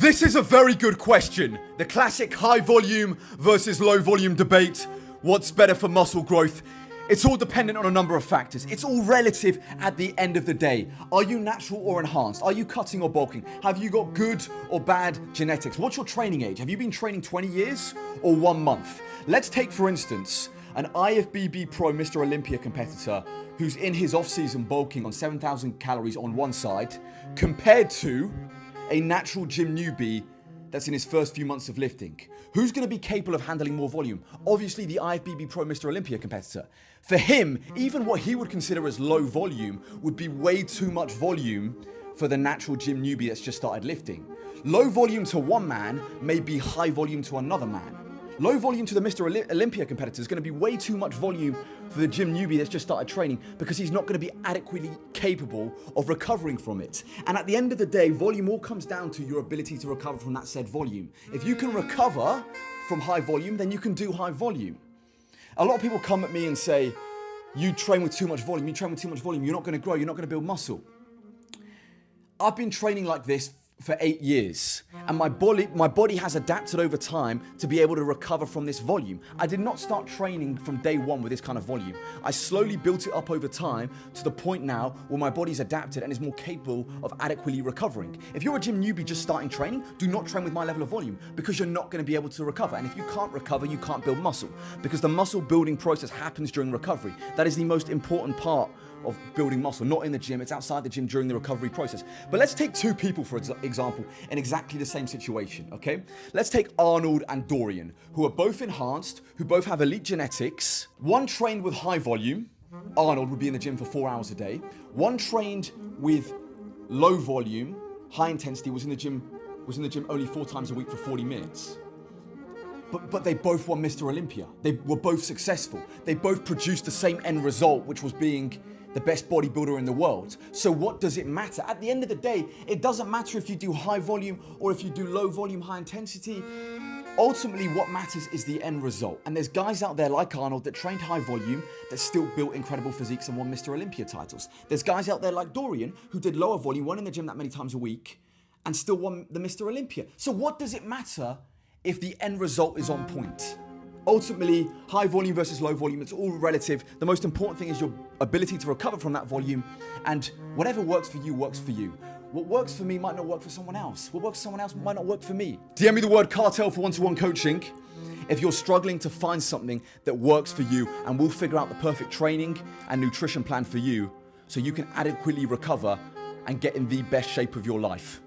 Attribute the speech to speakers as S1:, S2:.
S1: This is a very good question. The classic high volume versus low volume debate. What's better for muscle growth? It's all dependent on a number of factors. It's all relative at the end of the day. Are you natural or enhanced? Are you cutting or bulking? Have you got good or bad genetics? What's your training age? Have you been training 20 years or 1 month? Let's take, for instance, an IFBB Pro Mr. Olympia competitor who's in his off-season bulking on 7,000 calories on one side compared to a natural gym newbie that's in his first few months of lifting. Who's going to be capable of handling more volume? Obviously the IFBB Pro Mr. Olympia competitor. For him, even what he would consider as low volume would be way too much volume for the natural gym newbie that's just started lifting. Low volume to one man may be high volume to another man. Low volume to the Mr. Olympia competitor is going to be way too much volume for the gym newbie that's just started training because he's not going to be adequately capable of recovering from it. And at the end of the day, volume all comes down to your ability to recover from that said volume. If you can recover from high volume, then you can do high volume. A lot of people come at me and say, you train with too much volume, you're not going to grow, you're not going to build muscle. I've been training like this for 8 years, and my body has adapted over time to be able to recover from this volume. I did not start training from day one with this kind of volume. I slowly built it up over time to the point now where my body's adapted and is more capable of adequately recovering. If you're a gym newbie just starting training, do not train with my level of volume because you're not going to be able to recover. And if you can't recover, you can't build muscle because the muscle building process happens during recovery. That is the most important part of building muscle, not in the gym, it's outside the gym during the recovery process. But let's take two people, for example, in exactly the same situation, okay? Let's take Arnold and Dorian, who are both enhanced, who both have elite genetics. One trained with high volume, Arnold would be in the gym for 4 hours a day. One trained with low volume, high intensity, was in the gym only 4 times a week for 40 minutes. But they both won Mr. Olympia. They were both successful. They both produced the same end result, which was being the best bodybuilder in the world. So what does it matter? At the end of the day, it doesn't matter if you do high volume or if you do low volume, high intensity. Ultimately, what matters is the end result. And there's guys out there like Arnold that trained high volume that still built incredible physiques and won Mr. Olympia titles. There's guys out there like Dorian who did lower volume, weren't in the gym that many times a week, and still won the Mr. Olympia. So what does it matter if the end result is on point? Ultimately, high volume versus low volume, it's all relative. The most important thing is your ability to recover from that volume, and whatever works for you, works for you. What works for me might not work for someone else. What works for someone else might not work for me. DM me the word cartel for one-to-one coaching if you're struggling to find something that works for you, and we'll figure out the perfect training and nutrition plan for you so you can adequately recover and get in the best shape of your life.